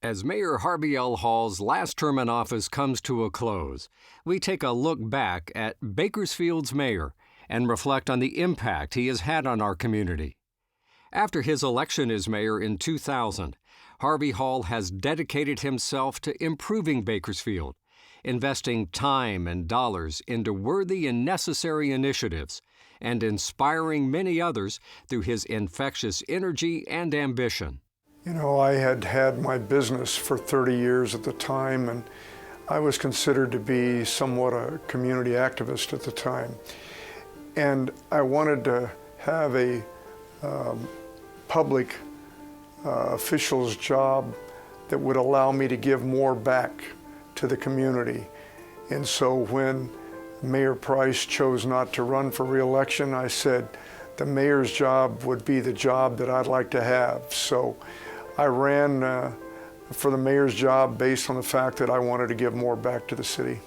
As Mayor Harvey L. Hall's last term in office comes to a close, we take a look back at Bakersfield's mayor and reflect on the impact he has had on our community. After his election as mayor in 2000, Harvey Hall has dedicated himself to improving Bakersfield, investing time and dollars into worthy and necessary initiatives, and inspiring many others through his infectious energy and ambition. You know, I had had my business for 30 years at the time, and I was considered to be somewhat a community activist at the time. And I wanted to have a public official's job that would allow me to give more back to the community. And so when Mayor Price chose not to run for re-election, I said the mayor's job would be the job that I'd like to have. So I ran for the mayor's job based on the fact that I wanted to give more back to the city.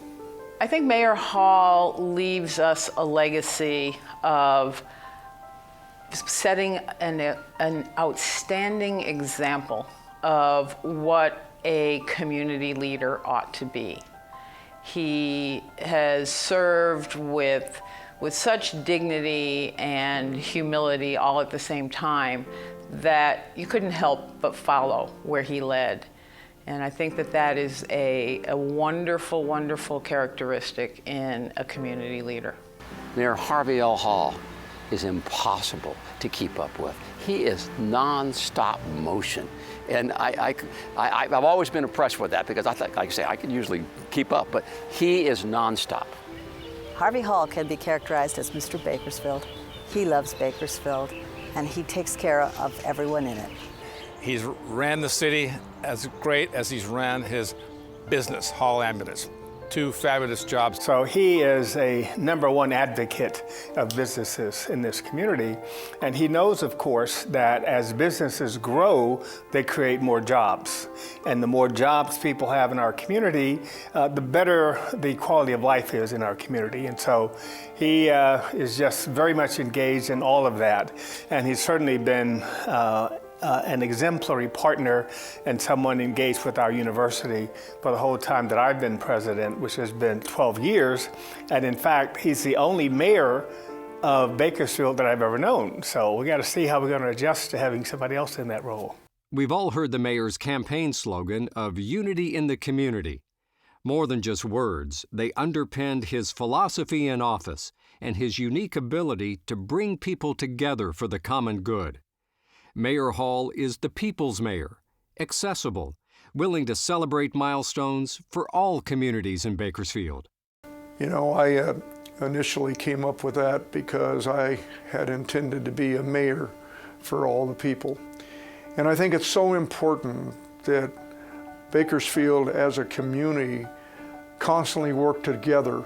I think Mayor Hall leaves us a legacy of setting an outstanding example of what a community leader ought to be. He has served with such dignity and humility all at the same time that you couldn't help but follow where he led. And I think that is a wonderful, wonderful characteristic in a community leader. Mayor Harvey L. Hall is impossible to keep up with. He is non-stop motion. And I've always been impressed with that because I think, like I say, I can usually keep up, but he is non-stop. Harvey Hall can be characterized as Mr. Bakersfield. He loves Bakersfield, and he takes care of everyone in it. He's ran the city as great as he's ran his business, Hall Ambulance. Two fabulous jobs. So he is a #1 advocate of businesses in this community. And he knows, of course, that as businesses grow, they create more jobs. And the more jobs people have in our community, the better the quality of life is in our community. And so he is just very much engaged in all of that. And he's certainly been an exemplary partner and someone engaged with our university for the whole time that I've been president, which has been 12 years. And in fact, he's the only mayor of Bakersfield that I've ever known. So we got to see how we're going to adjust to having somebody else in that role. We've all heard the mayor's campaign slogan of unity in the community. More than just words, they underpinned his philosophy in office and his unique ability to bring people together for the common good. Mayor Hall is the people's mayor, accessible, willing to celebrate milestones for all communities in Bakersfield. You know, I initially came up with that because I had intended to be a mayor for all the people. And I think it's so important that Bakersfield as a community constantly work together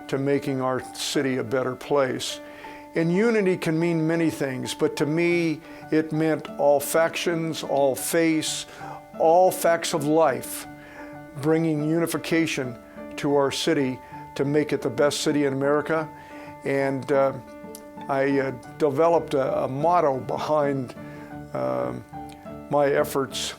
to making our city a better place. And unity can mean many things, but to me, it meant all factions, all faiths, all facts of life, bringing unification to our city to make it the best city in America. And I developed a motto behind my efforts,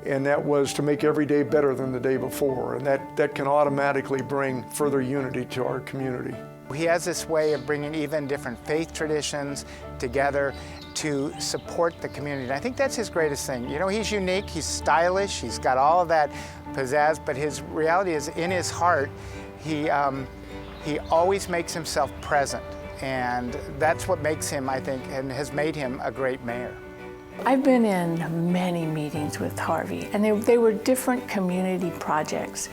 and that was to make every day better than the day before. And that can automatically bring further unity to our community. He has this way of bringing even different faith traditions together to support the community. And I think that's his greatest thing. You know, he's unique, he's stylish, he's got all of that pizzazz, but his reality is in his heart, he always makes himself present. And that's what makes him, I think, and has made him a great mayor. I've been in many meetings with Harvey, and they were different community projects.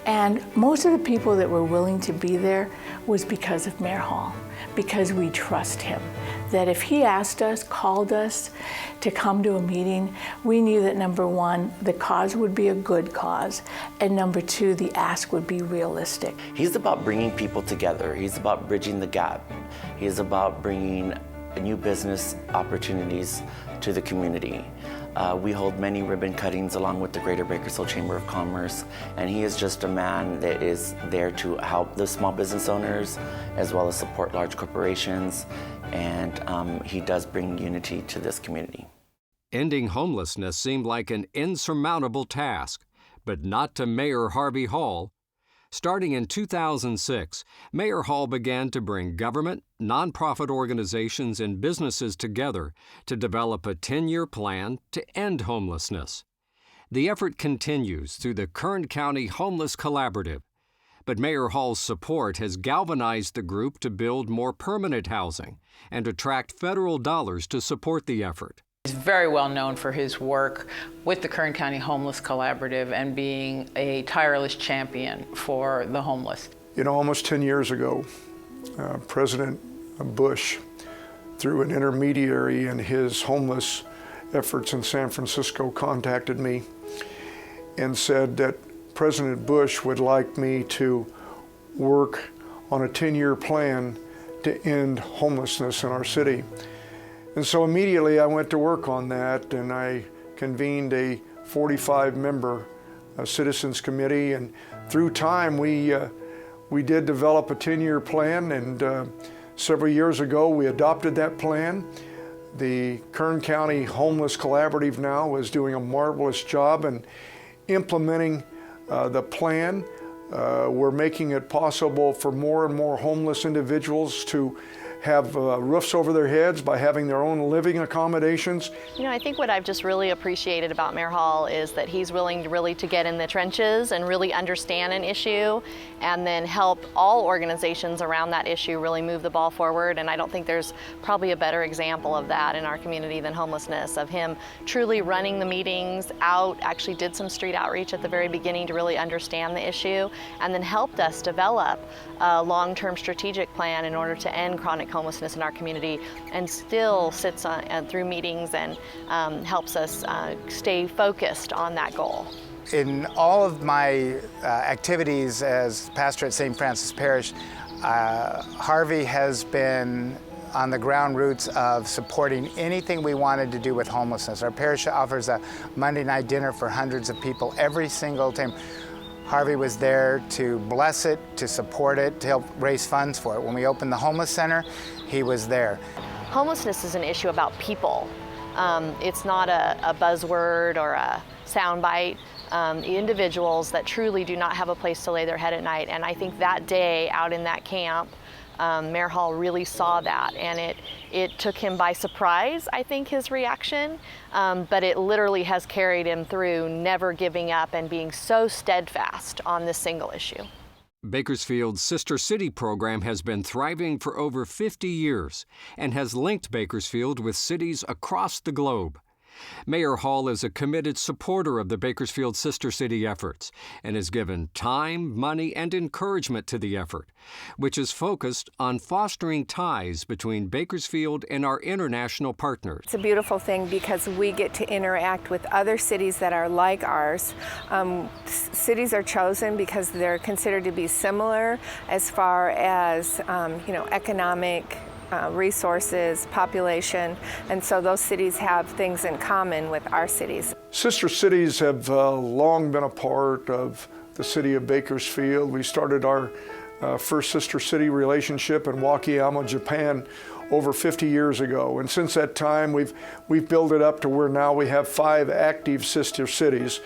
And most of the people that were willing to be there was because of Mayor Hall, because we trust him. That if he asked us, called us to come to a meeting, we knew that #1, the cause would be a good cause, and #2, the ask would be realistic. He's about bringing people together. He's about bridging the gap. He's about bringing new business opportunities to the community. We hold many ribbon cuttings along with the Greater Bakersfield Chamber of Commerce, and he is just a man that is there to help the small business owners as well as support large corporations, and he does bring unity to this community. Ending homelessness seemed like an insurmountable task, but not to Mayor Harvey Hall. Starting in 2006, Mayor Hall began to bring government, nonprofit organizations, and businesses together to develop a 10-year plan to end homelessness. The effort continues through the Kern County Homeless Collaborative, but Mayor Hall's support has galvanized the group to build more permanent housing and attract federal dollars to support the effort. He's very well known for his work with the Kern County Homeless Collaborative and being a tireless champion for the homeless. You know, almost 10 years ago, President Bush, through an intermediary in his homeless efforts in San Francisco, contacted me and said that President Bush would like me to work on a 10-year plan to end homelessness in our city. And so immediately I went to work on that, and I convened a 45-member citizens committee, and through time we did develop a 10-year plan, and several years ago we adopted that plan. The Kern County Homeless Collaborative now is doing a marvelous job in implementing the plan. We're making it possible for more and more homeless individuals to have roofs over their heads by having their own living accommodations. You know, I think what I've just really appreciated about Mayor Hall is that he's willing to really get in the trenches and really understand an issue and then help all organizations around that issue really move the ball forward. And I don't think there's probably a better example of that in our community than homelessness, of him truly running the meetings out, actually did some street outreach at the very beginning to really understand the issue, and then helped us develop a long-term strategic plan in order to end chronic homelessness in our community, and still sits on, through meetings and helps us stay focused on that goal. In all of my activities as pastor at St. Francis Parish, Harvey has been on the ground roots of supporting anything we wanted to do with homelessness. Our parish offers a Monday night dinner for hundreds of people every single time. Harvey was there to bless it, to support it, to help raise funds for it. When we opened the homeless center, he was there. Homelessness is an issue about people. It's not a buzzword or a soundbite. Individuals that truly do not have a place to lay their head at night. And I think that day out in that camp, Mayor Hall really saw that, and it took him by surprise, I think, his reaction, but it literally has carried him through never giving up and being so steadfast on this single issue. Bakersfield's Sister City program has been thriving for over 50 years and has linked Bakersfield with cities across the globe. Mayor Hall is a committed supporter of the Bakersfield Sister City efforts and has given time, money, and encouragement to the effort, which is focused on fostering ties between Bakersfield and our international partners. It's a beautiful thing because we get to interact with other cities that are like ours. Cities are chosen because they're considered to be similar as far as economic resources, population, and so those cities have things in common with our cities. Sister cities have long been a part of the city of Bakersfield. We started our first sister city relationship in Wakayama, Japan over 50 years ago, and since that time we've built it up to where now we have 5 active sister cities,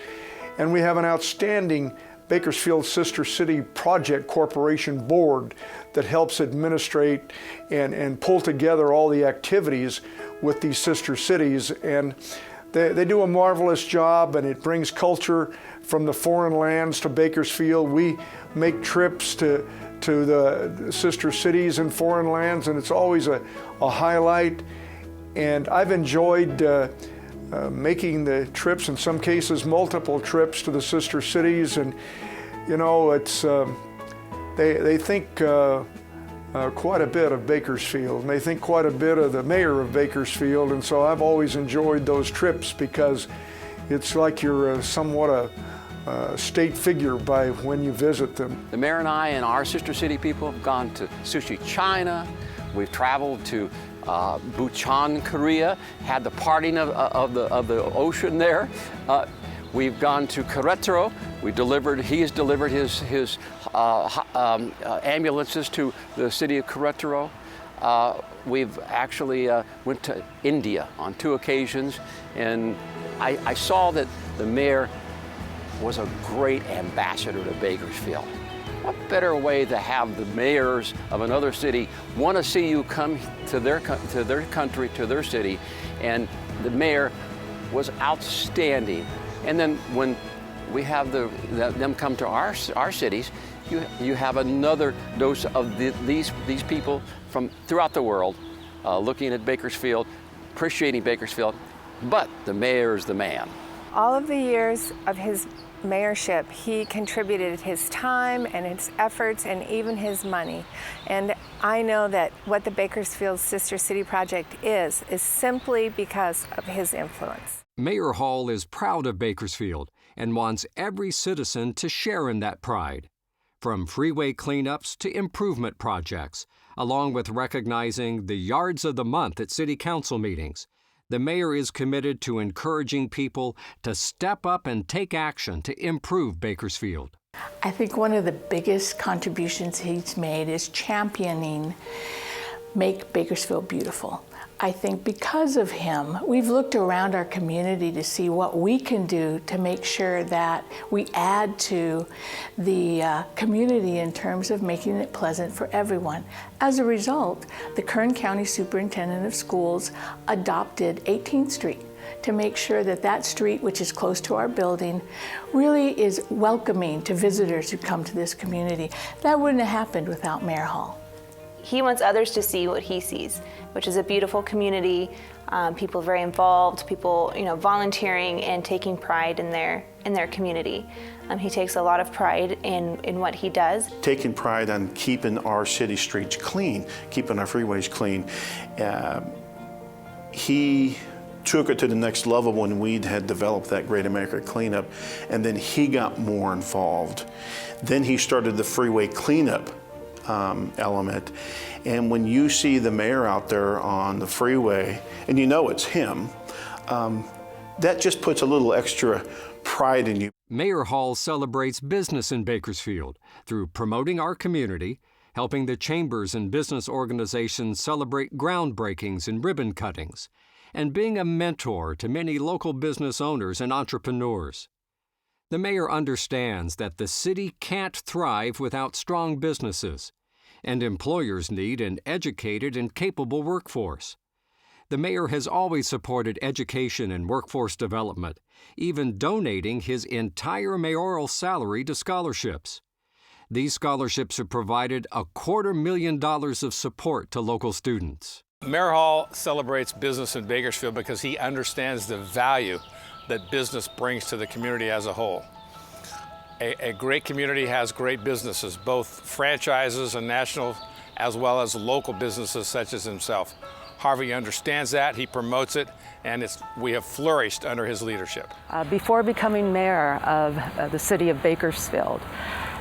and we have an outstanding Bakersfield Sister City Project Corporation Board that helps administrate and pull together all the activities with these sister cities. And they do a marvelous job, and it brings culture from the foreign lands to Bakersfield. We make trips to the sister cities in foreign lands, and it's always a highlight. And I've enjoyed making the trips, in some cases multiple trips to the sister cities, and it's they think quite a bit of Bakersfield, and they think quite a bit of the mayor of Bakersfield, and so I've always enjoyed those trips because it's like you're somewhat a state figure by when you visit them. The mayor and I and our sister city people have gone to Sushi, China. We've traveled to Busan, Korea, had the parting of the ocean there. We've gone to Querétaro. He has delivered his ambulances to the city of Querétaro. We've actually went to India on 2 occasions, and I saw that the mayor was a great ambassador to Bakersfield. What better way to have the mayors of another city want to see you come to their country, to their city, and the mayor was outstanding. And then when we have them come to our cities, you have another dose of these people from throughout the world looking at Bakersfield, appreciating Bakersfield, but the mayor is the man. All of the years of his mayorship, he contributed his time and his efforts and even his money. And I know that what the Bakersfield Sister City Project is simply because of his influence. Mayor Hall is proud of Bakersfield and wants every citizen to share in that pride, from freeway cleanups to improvement projects, along with recognizing the Yards of the Month at City Council meetings. The mayor is committed to encouraging people to step up and take action to improve Bakersfield. I think one of the biggest contributions he's made is championing Make Bakersfield Beautiful. I think because of him, we've looked around our community to see what we can do to make sure that we add to the community in terms of making it pleasant for everyone. As a result, the Kern County Superintendent of Schools adopted 18th Street to make sure that that street, which is close to our building, really is welcoming to visitors who come to this community. That wouldn't have happened without Mayor Hall. He wants others to see what he sees, which is a beautiful community, people very involved, people volunteering and taking pride in their community. He takes a lot of pride in what he does. Taking pride on keeping our city streets clean, keeping our freeways clean. He took it to the next level when we had developed that Great America Cleanup, and then he got more involved. Then he started the freeway cleanup element, and when you see the mayor out there on the freeway and you know it's him, that just puts a little extra pride in you. Mayor Hall celebrates business in Bakersfield through promoting our community, helping the chambers and business organizations celebrate groundbreakings and ribbon cuttings, and being a mentor to many local business owners and entrepreneurs. The mayor understands that the city can't thrive without strong businesses, and employers need an educated and capable workforce. The mayor has always supported education and workforce development, even donating his entire mayoral salary to scholarships. These scholarships have provided $250,000 of support to local students. Mayor Hall celebrates business in Bakersfield because he understands the value that business brings to the community as a whole. A great community has great businesses, both franchises and national, as well as local businesses such as himself. Harvey understands that, he promotes it, and we have flourished under his leadership. Before becoming mayor of the city of Bakersfield,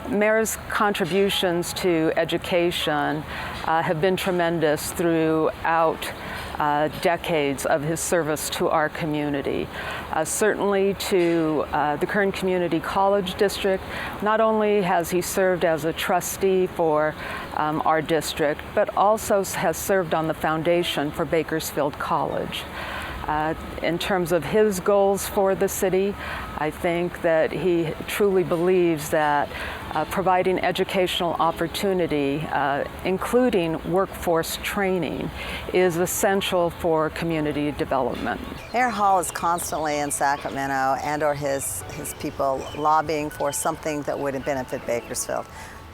Mayor's contributions to education have been tremendous throughout decades of his service to our community. Certainly to the Kern Community College District, not only has he served as a trustee for our district, but also has served on the foundation for Bakersfield College. In terms of his goals for the city, I think that he truly believes that providing educational opportunity, including workforce training, is essential for community development. Mayor Hall is constantly in Sacramento and/or his people lobbying for something that would benefit Bakersfield.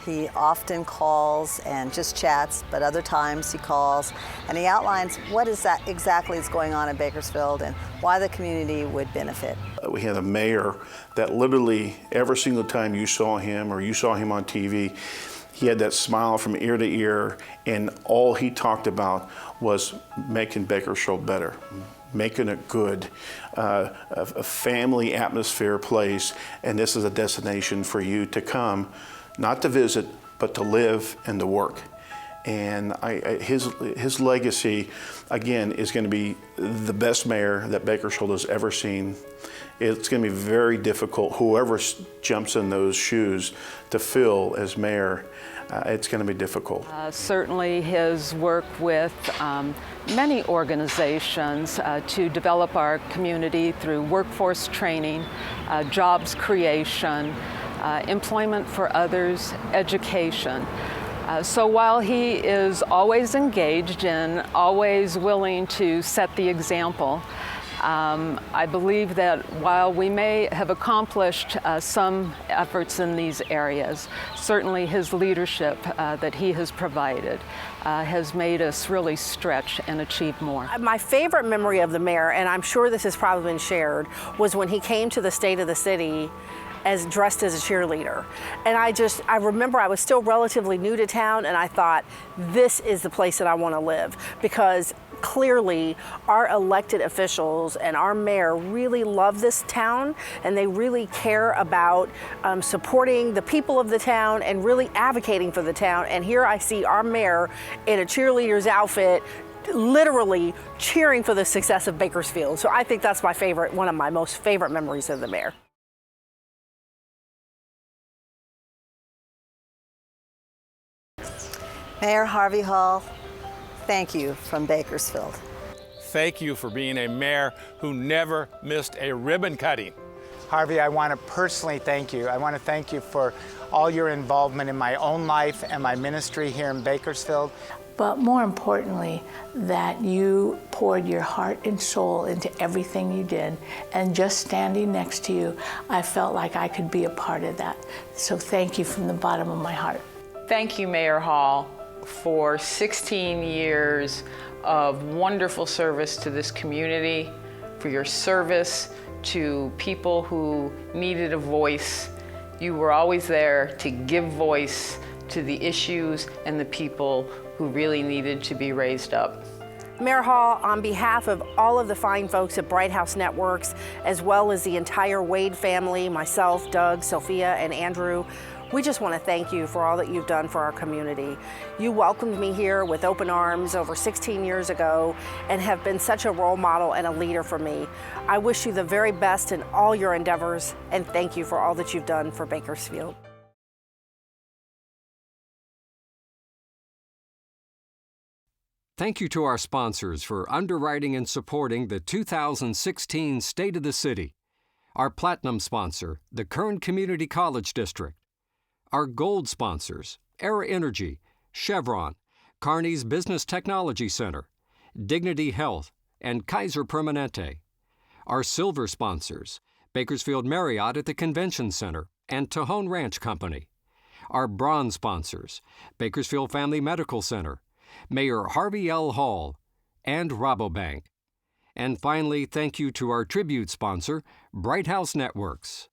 He often calls and just chats, but other times he calls and he outlines what exactly is going on in Bakersfield and why the community would benefit. We had a mayor that literally every single time you saw him or you saw him on TV, he had that smile from ear to ear, and all he talked about was making Bakersfield better, making it good, a family atmosphere place, and this is a destination for you to come, not to visit, but to live and to work. And his legacy, again, is going to be the best mayor that Bakersfield has ever seen. It's going to be very difficult, whoever jumps in those shoes, to fill as mayor. it's going to be difficult. Certainly his work with many organizations to develop our community through workforce training, jobs creation, employment for others, education. So while he is always engaged and always willing to set the example, I believe that while we may have accomplished some efforts in these areas, certainly his leadership that he has provided has made us really stretch and achieve more. My favorite memory of the mayor, and I'm sure this has probably been shared, was when he came to the State of the City dressed as a cheerleader. And I remember I was still relatively new to town, and I thought, this is the place that I want to live, because clearly our elected officials and our mayor really love this town, and they really care about supporting the people of the town and really advocating for the town. And here I see our mayor in a cheerleader's outfit, literally cheering for the success of Bakersfield. So I think that's one of my most favorite memories of the mayor. Mayor Harvey Hall, thank you from Bakersfield. Thank you for being a mayor who never missed a ribbon cutting. Harvey, I want to personally thank you. I want to thank you for all your involvement in my own life and my ministry here in Bakersfield. But more importantly, that you poured your heart and soul into everything you did. And just standing next to you, I felt like I could be a part of that. So thank you from the bottom of my heart. Thank you, Mayor Hall, for 16 years of wonderful service to this community, for your service to people who needed a voice. You were always there to give voice to the issues and the people who really needed to be raised up. Mayor Hall, on behalf of all of the fine folks at Bright House Networks, as well as the entire Wade family, myself, Doug, Sophia, and Andrew, we just want to thank you for all that you've done for our community. You welcomed me here with open arms over 16 years ago and have been such a role model and a leader for me. I wish you the very best in all your endeavors, and thank you for all that you've done for Bakersfield. Thank you to our sponsors for underwriting and supporting the 2016 State of the City. Our platinum sponsor, the Kern Community College District. Our gold sponsors, Era Energy, Chevron, Kearney's Business Technology Center, Dignity Health, and Kaiser Permanente. Our silver sponsors, Bakersfield Marriott at the Convention Center and Tejon Ranch Company. Our bronze sponsors, Bakersfield Family Medical Center, Mayor Harvey L. Hall, and Rabobank. And finally, thank you to our tribute sponsor, Bright House Networks.